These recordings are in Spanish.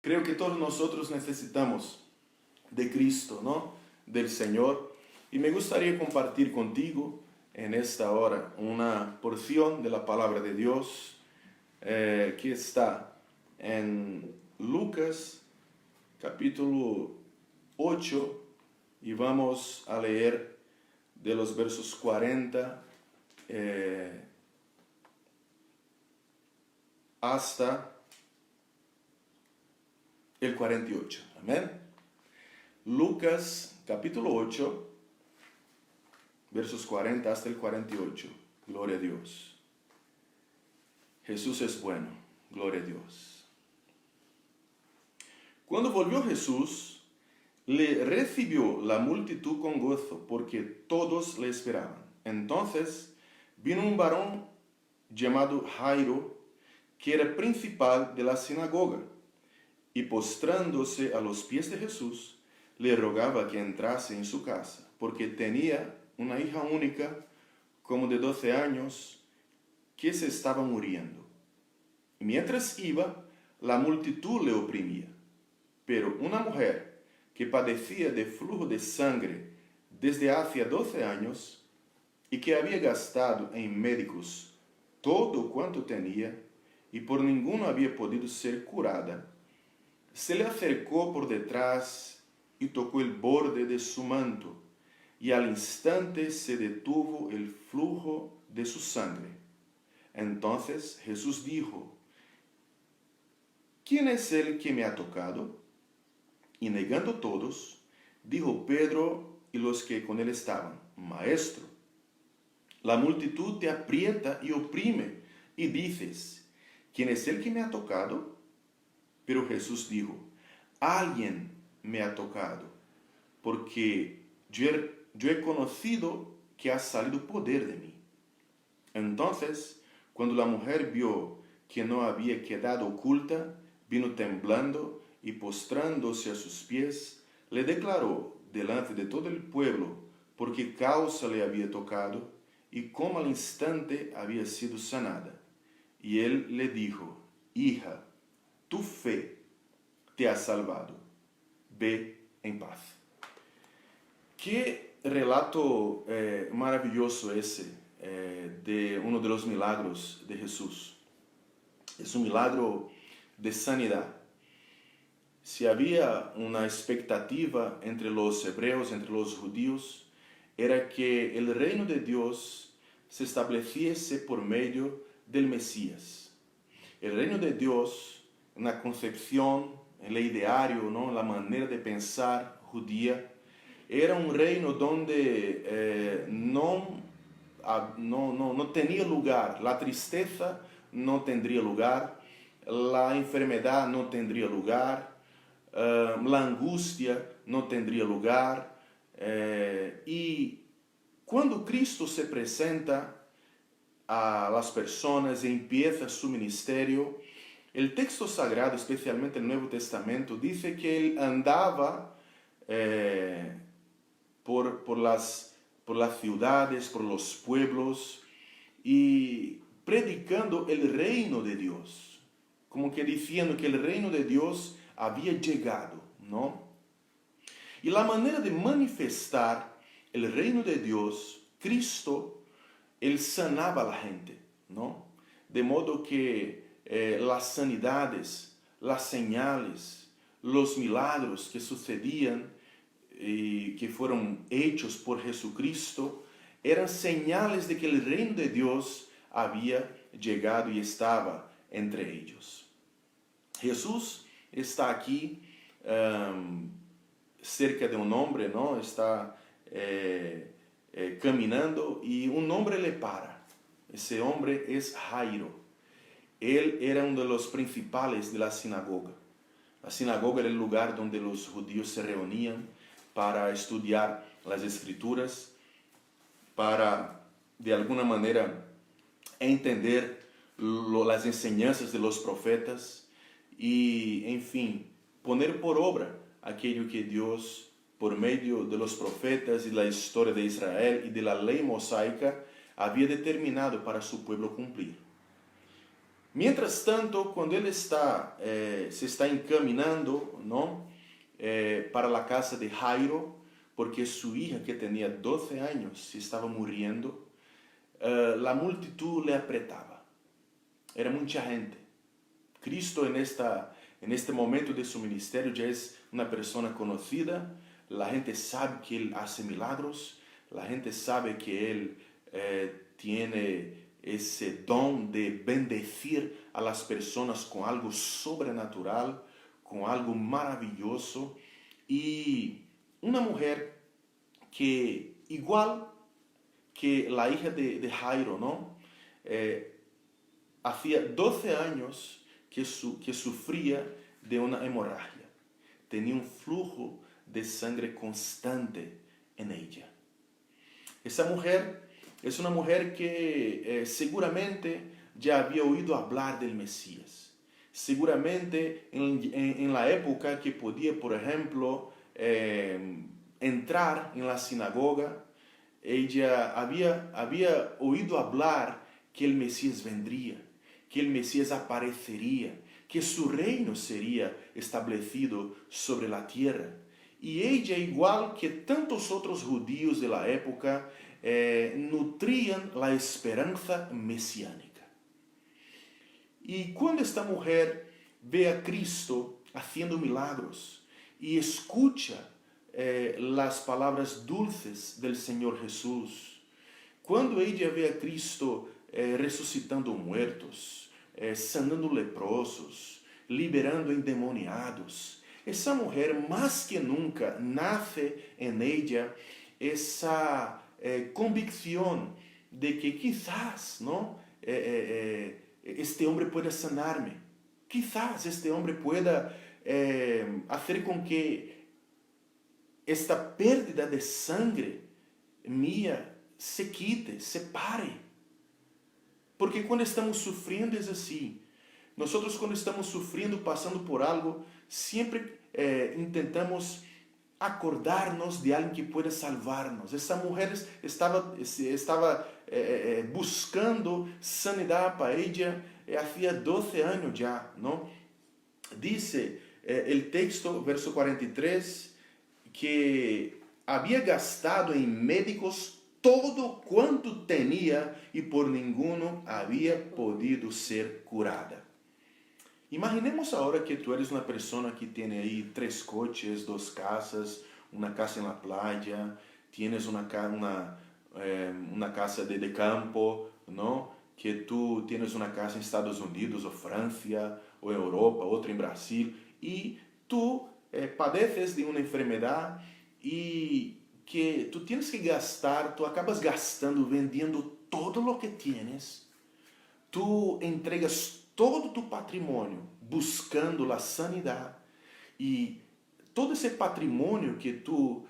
Creo que todos nosotros necesitamos de Cristo, ¿no? Del Señor. Y me gustaría compartir contigo en esta hora una porción de la palabra de Dios que está en Lucas capítulo 8 y vamos a leer de los versos 40 hasta el 48. Amén. Lucas capítulo 8, versos 40 hasta el 48. Gloria a Dios. Jesús es bueno. Gloria a Dios. Cuando volvió Jesús, le recibió la multitud con gozo, porque todos le esperaban. Entonces vino un varón llamado Jairo, que era principal de la sinagoga, y postrándose a los pies de Jesús, le rogaba que entrase en su casa, porque tenía una hija única, como de 12 años, que se estaba muriendo. Y mientras iba, la multitud le oprimía. Pero una mujer que padecía de flujo de sangre desde hacía 12 años, y que había gastado en médicos todo cuanto tenía, y por ninguno había podido ser curada, se le acercó por detrás y tocó el borde de su manto, y al instante se detuvo el flujo de su sangre. Entonces Jesús dijo: ¿Quién es el que me ha tocado? Y negando todos, dijo Pedro y los que con él estaban: Maestro, la multitud te aprieta y oprime, y dices: ¿Quién es el que me ha tocado? Pero Jesús dijo: alguien me ha tocado, porque yo he conocido que ha salido poder de mí. Entonces, cuando la mujer vio que no había quedado oculta, vino temblando y postrándose a sus pies, le declaró delante de todo el pueblo por qué causa le había tocado y cómo al instante había sido sanada. Y él le dijo: hija, tu fe te ha salvado. Ve en paz. Qué relato maravilloso ese de uno de los milagros de Jesús. Es un milagro de sanidad. Si había una expectativa entre los hebreos, entre los judíos, era que el reino de Dios se estableciese por medio del Mesías. El reino de Dios, una concepción, el ideario, ¿no? La manera de pensar judía, era un reino donde no tenía lugar, la tristeza no tendría lugar, la enfermedad no tendría lugar, la angustia no tendría lugar. Y cuando Cristo se presenta a las personas e empieza su ministerio, el texto sagrado, especialmente el Nuevo Testamento, dice que él andaba por las ciudades, por los pueblos, y predicando el reino de Dios, como que diciendo que el reino de Dios había llegado, ¿no? Y la manera de manifestar el reino de Dios, Cristo, él sanaba a la gente, ¿no? De modo que las sanidades, las señales, los milagros que sucedían y que fueron hechos por Jesucristo, eran señales de que el reino de Dios había llegado y estaba entre ellos. Jesús está aquí cerca de un hombre, ¿no? Está caminando y un hombre le para. Ese hombre es Jairo. Él era uno de los principales de la sinagoga. La sinagoga era el lugar donde los judíos se reunían para estudiar las escrituras, para de alguna manera entender las enseñanzas de los profetas y, en fin, poner por obra aquello que Dios, por medio de los profetas y la historia de Israel y de la ley mosaica, había determinado para su pueblo cumplir. Mientras tanto, cuando él se está encaminando, ¿no? Para la casa de Jairo, porque su hija, que tenía 12 años, se estaba muriendo, la multitud le apretaba. Era mucha gente. Cristo en este momento de su ministerio ya es una persona conocida. La gente sabe que Él hace milagros. La gente sabe que Él tiene ese don de bendecir a las personas con algo sobrenatural, con algo maravilloso. Y una mujer que, igual que la hija de Jairo, ¿no? Hacía 12 años que sufría de una hemorragia. Tenía un flujo de sangre constante en ella. Esa mujer es una mujer que seguramente ya había oído hablar del Mesías. Seguramente en la época que podía, por ejemplo, entrar en la sinagoga, ella había oído hablar que el Mesías vendría, que el Mesías aparecería, que su reino sería establecido sobre la tierra. Y ella, igual que tantos otros judíos de la época, nutrían la esperanza mesiánica. Y cuando esta mujer ve a Cristo haciendo milagros y escucha las palabras dulces del Señor Jesús, cuando ella ve a Cristo resucitando muertos, sanando leprosos, liberando endemoniados, esa mujer más que nunca nace en ella esa convicción de que quizás, ¿no? Este hombre pueda sanarme, quizás este hombre pueda hacer con que esta pérdida de sangre mía se quite, se pare. Porque cuando estamos sufriendo es así. Nosotros cuando estamos sufriendo, pasando por algo, siempre intentamos acordarnos de alguien que pueda salvarnos. Essa mujer estava buscando sanidad para ella hacía 12 años ya, ¿no? Dice el texto, verso 43, que había gastado en médicos todo cuanto tenía y por ninguno había podido ser curada. Imaginemos ahora que tú eres una persona que tiene ahí 3 coches, 2 casas, una casa en la playa, tienes una casa de campo, ¿no? Que tú tienes una casa en Estados Unidos o Francia o Europa, otra en Brasil, y tú padeces de una enfermedad y que tú tienes que gastar, tú acabas gastando, vendiendo todo lo que tienes, tú entregas todo tu patrimônio buscando a sanidade e todo esse patrimônio que tu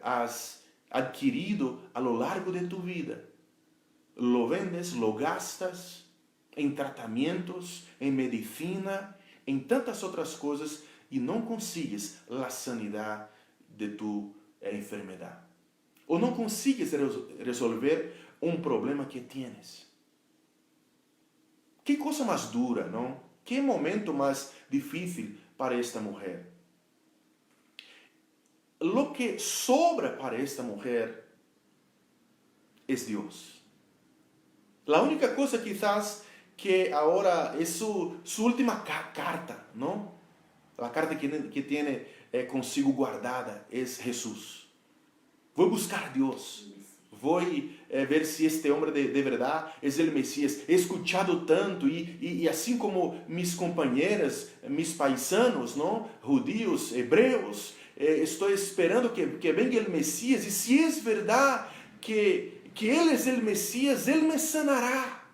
has adquirido a lo largo de tu vida, lo vendes, lo gastas em tratamentos, em medicina, em tantas outras coisas e não consigues a sanidade de tu enfermidade. Ou não consigues resolver um problema que tienes. Que coisa mais dura, não? Que momento mais difícil para esta mulher. Lo que sobra para esta mulher é Deus. A única coisa quizás que agora é su última carta, não? A carta que tiene consigo guardada é Jesus. Vou buscar a Deus. Vou ver se este homem de verdade é o Messias. He escuchado tanto e assim como mis companheiras, mis paisanos, não? Judíos, hebreus, estou esperando que venga o Messias. E se é verdade que Ele é o Messias, Ele me sanará.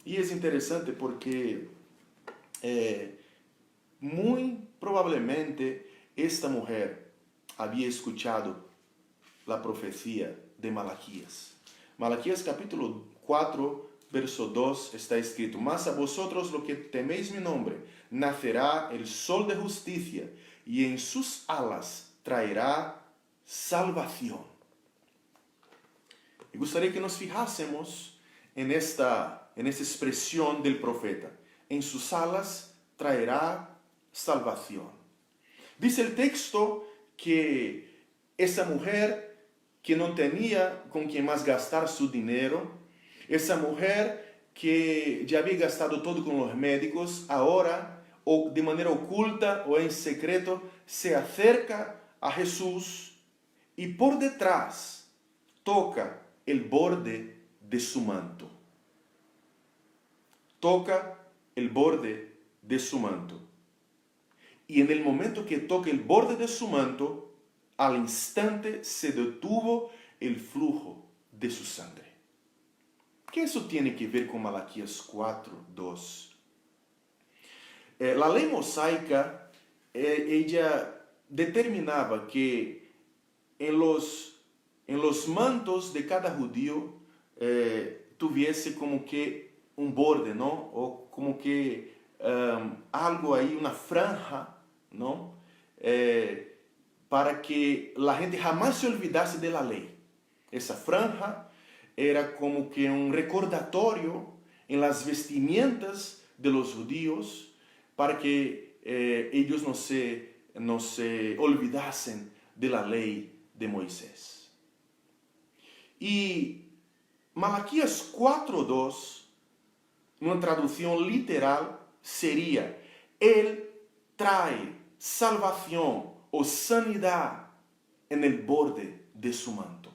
E é interessante porque muito provavelmente esta mulher havia escuchado la profecía de Malaquías. Malaquías capítulo 4, verso 2 está escrito: Mas a vosotros lo que teméis mi nombre, nacerá el sol de justicia, y en sus alas traerá salvación. Y gustaría que nos fijásemos en esta en esa expresión del profeta. En sus alas traerá salvación. Dice el texto que esa mujer que no tenía con quien más gastar su dinero, esa mujer que ya había gastado todo con los médicos, ahora, o de manera oculta o en secreto, se acerca a Jesús y por detrás toca el borde de su manto. Toca el borde de su manto. Y en el momento que toca el borde de su manto, al instante se detuvo el flujo de su sangre. ¿Qué eso tiene que ver con Malaquías 4:2? La ley mosaica, ella determinaba que en los mantos de cada judío tuviese como que un borde, ¿no? O como que algo ahí, una franja, ¿no? Para que la gente jamás se olvidase de la ley. Esa franja era como que un recordatorio en las vestimentas de los judíos para que ellos no se olvidasen de la ley de Moisés. Y Malaquías 4:2, una traducción literal, sería: Él trae salvación o sanidad en el borde de su manto.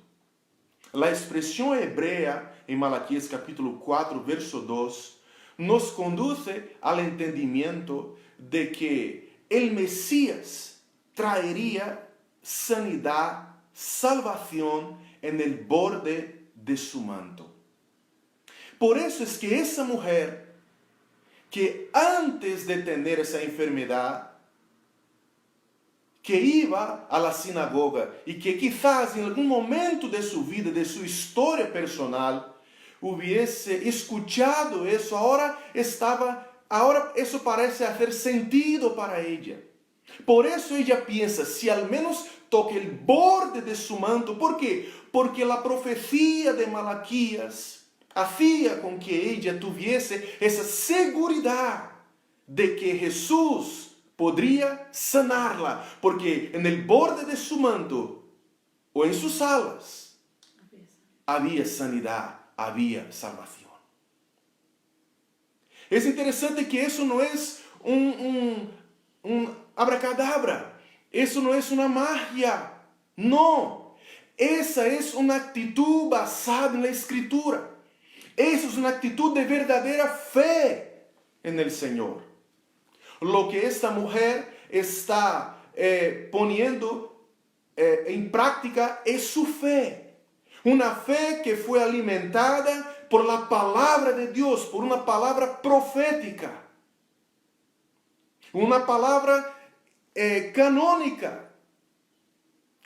La expresión hebrea en Malaquías capítulo 4, verso 2, nos conduce al entendimiento de que el Mesías traería sanidad, salvación en el borde de su manto. Por eso es que esa mujer, que antes de tener esa enfermedad, que iba a la sinagoga y que quizás en algún momento de su vida, de su historia personal, hubiese escuchado eso, ahora eso parece hacer sentido para ella. Por eso ella piensa, si al menos toque el borde de su manto. ¿Por qué? Porque la profecía de Malaquías hacía con que ella tuviese esa seguridad de que Jesús podría sanarla, porque en el borde de su manto o en sus alas había sanidad, había salvación. Es interesante que eso no es un abracadabra, eso no es una magia, no. Esa es una actitud basada en la Escritura. Esa es una actitud de verdadera fe en el Señor. Lo que esta mujer está poniendo en práctica es su fe. Una fe que fue alimentada por la palabra de Dios, por una palabra profética. Una palabra canónica.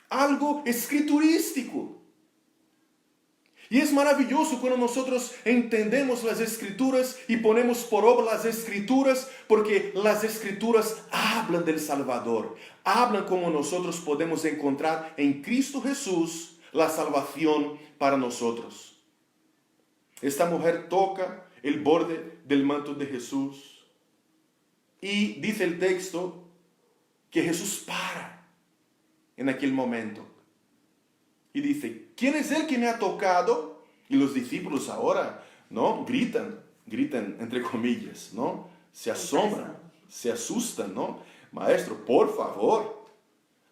Algo escriturístico. Y es maravilloso cuando nosotros entendemos las Escrituras y ponemos por obra las Escrituras, porque las Escrituras hablan del Salvador, hablan cómo nosotros podemos encontrar en Cristo Jesús la salvación para nosotros. Esta mujer toca el borde del manto de Jesús y dice el texto que Jesús para en aquel momento. Y dice, ¿quién es el que me ha tocado? Y los discípulos ahora, ¿no? Gritan entre comillas, ¿no? Se asombran, se asustan, ¿no? Maestro, por favor,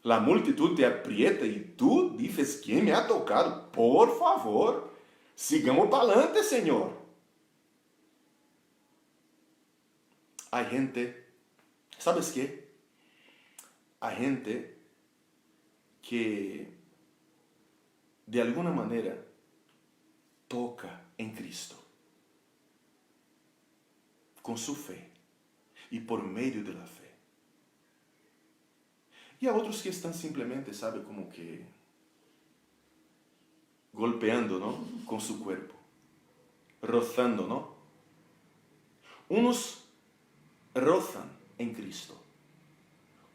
la multitud te aprieta y tú dices, ¿quién me ha tocado? Por favor, sigamos para adelante, Señor. Hay gente, ¿sabes qué? Hay gente que de alguna manera toca en Cristo con su fe y por medio de la fe. Y a otros que están simplemente, ¿sabe? Como que golpeando, ¿no? Con su cuerpo, rozando, ¿no? Unos rozan en Cristo,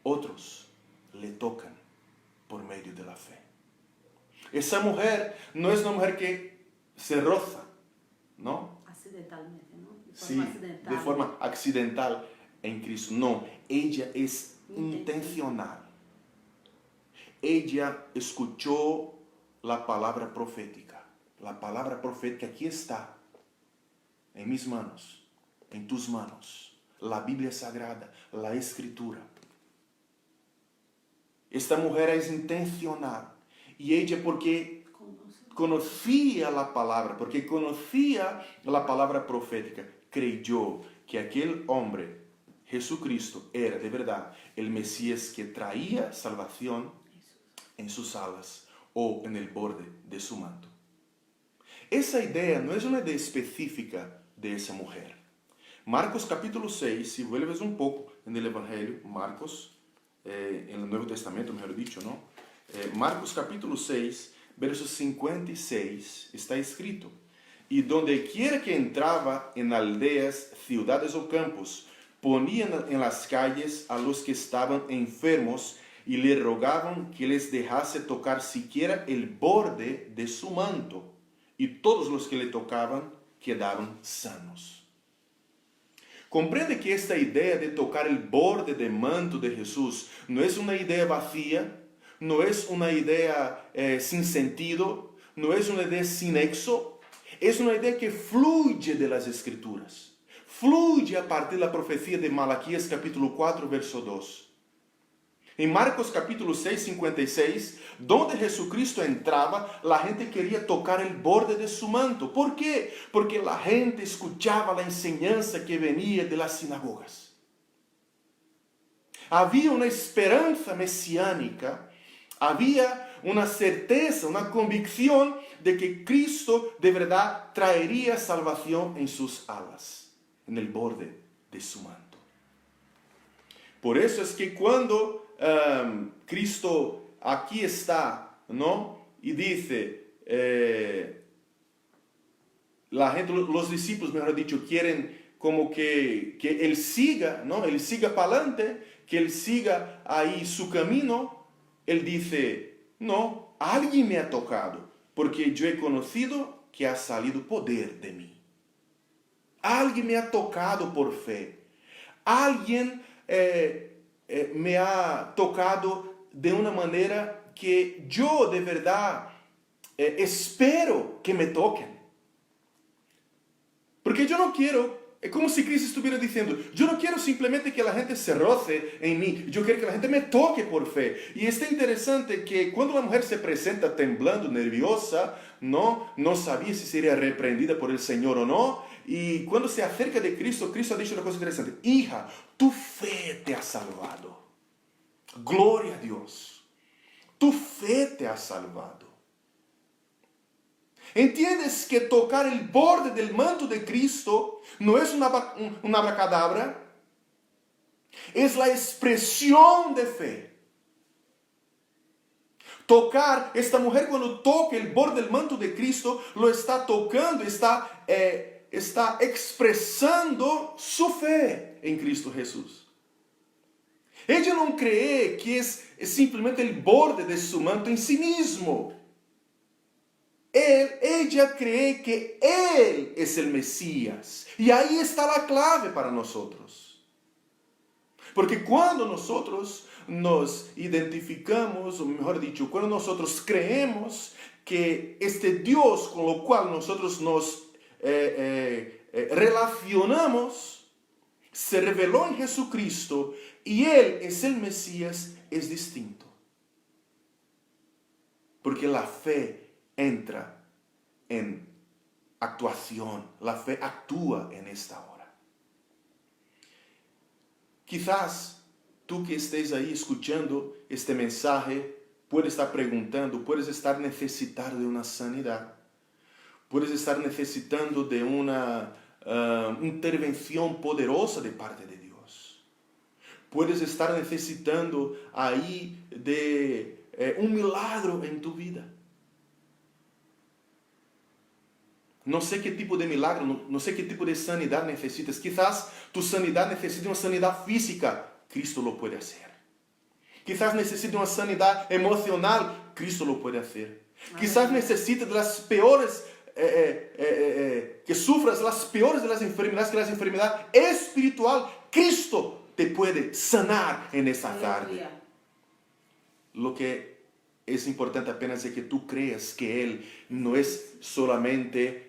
otros le tocan por medio de la fe. Esa mujer no es una mujer que se roza, ¿no? Accidentalmente, ¿no? De Sí, forma accidental. de forma accidental en Cristo. No, ella es intencional. Ella escuchó la palabra profética. La palabra profética aquí está, en mis manos, en tus manos. La Biblia Sagrada, la Escritura. Esta mujer es intencional. Y ella porque conocía la palabra, porque conocía la palabra profética, creyó que aquel hombre, Jesucristo, era de verdad el Mesías que traía salvación en sus alas o en el borde de su manto. Esa idea no es una idea específica de esa mujer. Marcos capítulo 6, si vuelves un poco en el Evangelio, Marcos, en el Nuevo Testamento, mejor dicho, ¿no? Marcos capítulo 6, verso 56, está escrito: y donde quiera que entraba en aldeas, ciudades o campos, ponían en las calles a los que estaban enfermos y le rogaban que les dejase tocar siquiera el borde de su manto, y todos los que le tocaban quedaban sanos. Comprende que esta idea de tocar el borde del manto de Jesús no es una idea vacía, no es una idea sin sentido, no es una idea sin nexo, es una idea que fluye de las Escrituras, fluye a partir de la profecía de Malaquías capítulo 4, verso 2. En Marcos capítulo 6, 56, donde Jesucristo entraba, la gente quería tocar el borde de su manto. ¿Por qué? Porque la gente escuchaba la enseñanza que venía de las sinagogas. Había una esperanza mesiánica, había una certeza, una convicción de que Cristo de verdad traería salvación en sus alas, en el borde de su manto. Por eso es que cuando Cristo aquí está, ¿no? Y dice, la gente, los discípulos, mejor dicho, quieren como que Él siga, ¿no? Él siga para adelante, que Él siga ahí su camino. Él dice, no, alguien me ha tocado, porque yo he conocido que ha salido poder de mí. Alguien me ha tocado por fe. Alguien me ha tocado de una manera que yo de verdad espero que me toquen. Porque yo no quiero, es como si Cristo estuviera diciendo, yo no quiero simplemente que la gente se roce en mí, yo quiero que la gente me toque por fe. Y está interesante que cuando la mujer se presenta temblando, nerviosa, no sabía si sería reprendida por el Señor o no. Y cuando se acerca de Cristo, Cristo ha dicho una cosa interesante: hija, tu fe te ha salvado. Gloria a Dios. Tu fe te ha salvado. ¿Entiendes que tocar el borde del manto de Cristo no es un abracadabra? Es la expresión de fe. Tocar, esta mujer cuando toca el borde del manto de Cristo, lo está tocando, está expresando su fe en Cristo Jesús. Ella no cree que es simplemente el borde de su manto en sí mismo. Ella cree que Él es el Mesías. Y ahí está la clave para nosotros. Porque cuando nosotros nos identificamos, o mejor dicho, cuando nosotros creemos que este Dios con lo cual nosotros nos relacionamos, se reveló en Jesucristo y Él es el Mesías, es distinto. Porque la fe entra en actuación, la fe actúa en esta hora. Quizás tú que estés ahí escuchando este mensaje, puedes estar preguntando, puedes estar necesitado de una sanidad, puedes estar necesitando de una intervención poderosa de parte de Dios. Puedes estar necesitando ahí de un milagro en tu vida. No sé qué tipo de milagro, no sé qué tipo de sanidad necesitas. Quizás tu sanidad necesite una sanidad física. Cristo lo puede hacer. Quizás necesite una sanidad emocional. Cristo lo puede hacer. Quizás necesite de las peores que sufras las peores de las enfermedades, que las enfermedades espiritual, Cristo te puede sanar en esta tarde. Lo que es importante apenas es que tú creas que Él no es solamente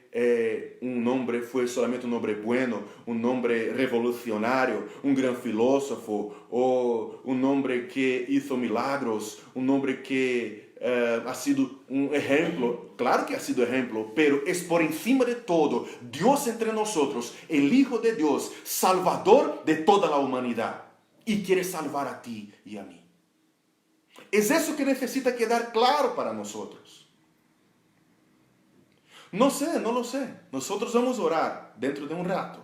fue solamente un hombre bueno, un hombre revolucionario, un gran filósofo, o un hombre que hizo milagros, un hombre que ha sido un ejemplo. Claro que ha sido ejemplo, pero es por encima de todo, Dios entre nosotros, el Hijo de Dios, Salvador de toda la humanidad, y quiere salvar a ti y a mí. Es eso que necesita quedar claro para nosotros. No sé, no lo sé. Nosotros vamos a orar dentro de un rato.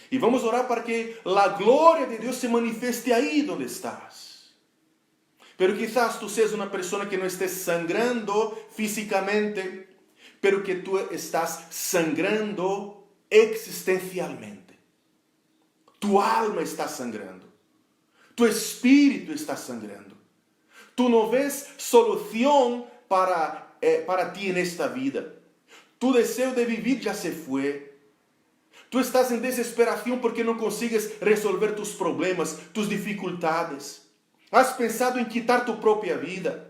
Y vamos a orar para que la gloria de Dios se manifieste ahí donde estás. Pero quizás tú seas una persona que no estés sangrando físicamente, pero que tú estás sangrando existencialmente. Tu alma está sangrando. Tu espíritu está sangrando. Tú no ves solución para ti en esta vida. Tu deseo de vivir ya se fue. Tú estás en desesperación porque no consigues resolver tus problemas, tus dificultades. Has pensado en quitar tu propia vida.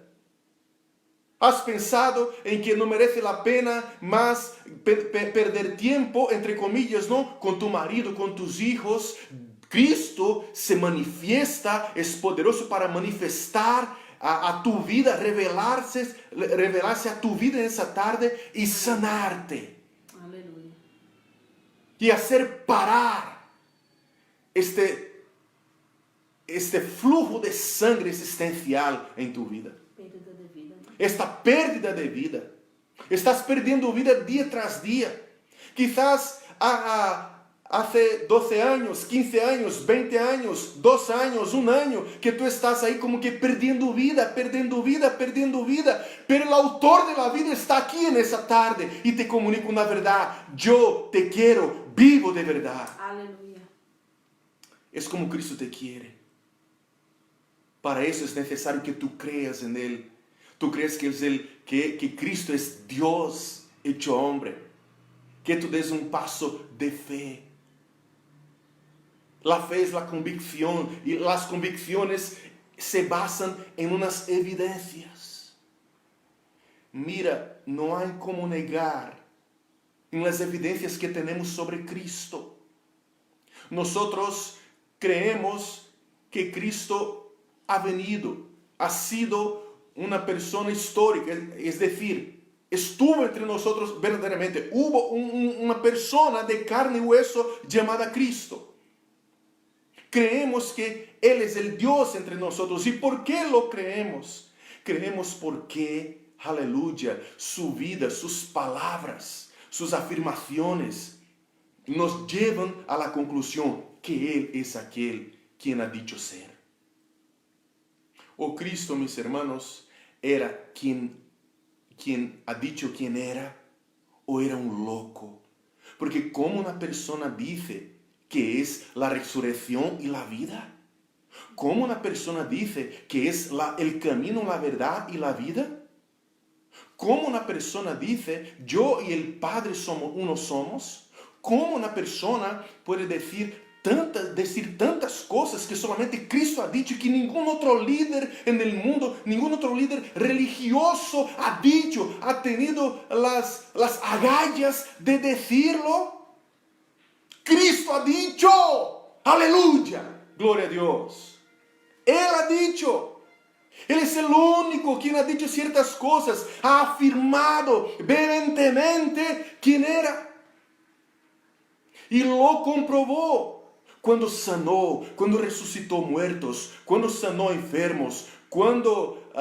Has pensado en que no merece la pena más perder tiempo, entre comillas, ¿no? Con tu marido, con tus hijos. Cristo se manifiesta, es poderoso para manifestar a tu vida, revelarse a tu vida en esa tarde y sanarte. Aleluya. Y hacer parar este flujo de sangre existencial en tu vida. Pérdida de vida. Esta pérdida de vida. Estás perdiendo vida día tras día. Quizás hace 12 años, 15 años, 20 años, 2 años, 1 año, que tú estás ahí como que perdiendo vida. Pero el autor de la vida está aquí en esa tarde y te comunica una verdad. Yo te quiero vivo de verdad. Aleluya. Es como Cristo te quiere. Para eso es necesario que tú creas en Él. Tú crees que Cristo es Dios hecho hombre. Que tú des un paso de fe. La fe es la convicción y las convicciones se basan en unas evidencias. Mira, no hay como negar en las evidencias que tenemos sobre Cristo. Nosotros creemos que Cristo ha venido, ha sido una persona histórica, es decir, estuvo entre nosotros verdaderamente. Hubo una persona de carne y hueso llamada Cristo. Creemos que Él es el Dios entre nosotros. ¿Y por qué lo creemos? Creemos porque, aleluya, su vida, sus palabras, sus afirmaciones nos llevan a la conclusión que Él es aquel quien ha dicho ser. O Cristo, mis hermanos, era quien ha dicho quién era, o era un loco. Porque ¿cómo una persona dice que es la resurrección y la vida? ¿Cómo una persona dice que es el camino, la verdad y la vida? ¿Cómo una persona dice, yo y el Padre somos? ¿Cómo una persona puede decir tantas cosas que solamente Cristo ha dicho y que ningún otro líder en el mundo, ningún otro líder religioso ha dicho, ha tenido las agallas de decirlo? Cristo ha dicho, aleluya, gloria a Dios. Él ha dicho, Él es el único quien ha dicho ciertas cosas, ha afirmado vehementemente quién era. Y lo comprobó cuando sanó, cuando resucitó muertos, cuando sanó enfermos, cuando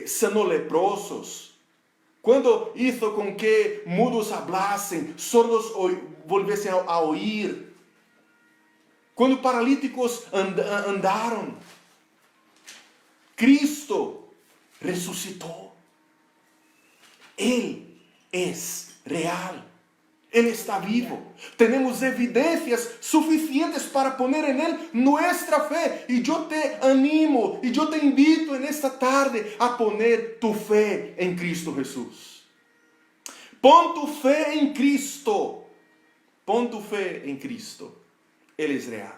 sanó leprosos, cuando hizo con que mudos hablasen, sordos volviesen a oír, cuando paralíticos andaron. Cristo resucitó. Él es real. Él está vivo. Tenemos evidencias suficientes para poner en Él nuestra fe. Y yo te animo y yo te invito en esta tarde a poner tu fe en Cristo Jesús. Pon tu fe en Cristo. Pon tu fe en Cristo. Él es real.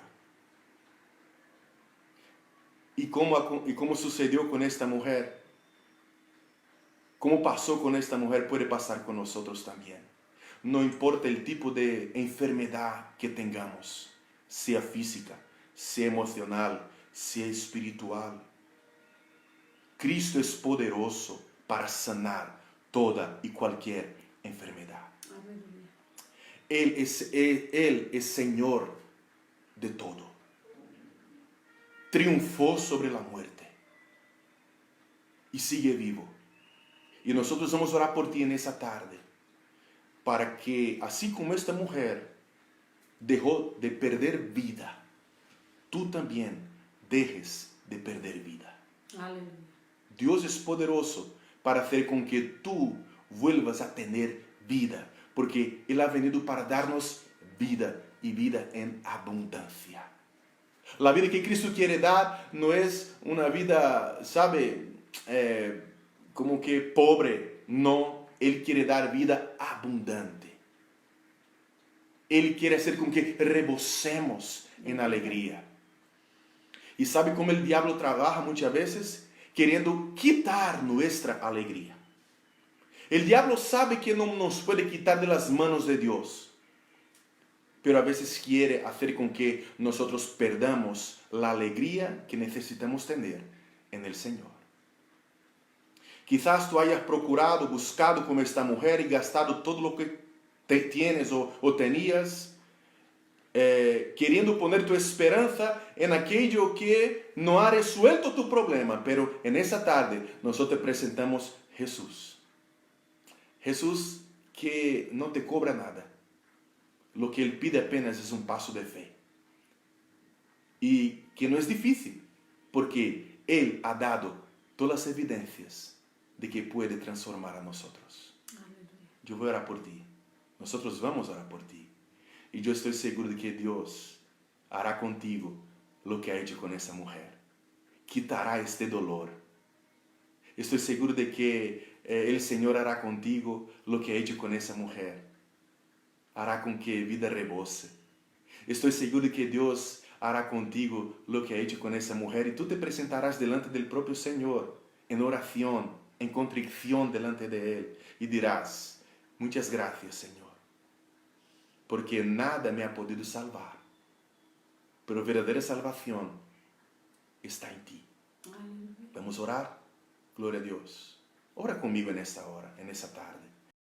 ¿Y cómo sucedió con esta mujer? ¿Cómo pasó con esta mujer? Puede pasar con nosotros también. No importa el tipo de enfermedad que tengamos, sea física, sea emocional, sea espiritual. Cristo es poderoso para sanar toda y cualquier enfermedad. Él es Señor de todo. Triunfó sobre la muerte y sigue vivo. Y nosotros vamos a orar por ti en esa tarde, para que, así como esta mujer dejó de perder vida, tú también dejes de perder vida. Aleluya. Dios es poderoso para hacer con que tú vuelvas a tener vida, porque Él ha venido para darnos vida y vida en abundancia. La vida que Cristo quiere dar no es una vida, ¿sabe? Como que pobre. No, Él quiere dar vida abundante. Él quiere hacer con que rebosemos en alegría. ¿Y sabe cómo el diablo trabaja muchas veces? Queriendo quitar nuestra alegría. El diablo sabe que no nos puede quitar de las manos de Dios, pero a veces quiere hacer con que nosotros perdamos la alegría que necesitamos tener en el Señor. Quizás tú hayas procurado, buscado como esta mujer y gastado todo lo que tienes o tenías, queriendo poner tu esperanza en aquello que no ha resuelto tu problema. Pero en esa tarde nosotros te presentamos Jesús. Jesús que no te cobra nada. Lo que Él pide apenas es un paso de fe. Y que no es difícil, porque Él ha dado todas las evidencias de que puede transformar a nosotros. Aleluya. Yo voy a orar por ti. Nosotros vamos a orar por ti. Y yo estoy seguro de que Dios hará contigo lo que ha hecho con esa mujer. Quitará este dolor. Estoy seguro de que el Señor hará contigo lo que ha hecho con esa mujer. Hará con que vida rebose. Estoy seguro de que Dios hará contigo lo que ha hecho con esa mujer. Y tú te presentarás delante del propio Señor en oración, en contrición delante de Él. Y dirás, muchas gracias, Señor, porque nada me ha podido salvar, pero verdadera salvación está en ti. Aleluya. Vamos a orar. Gloria a Dios. Ora conmigo en esta hora, en esta tarde.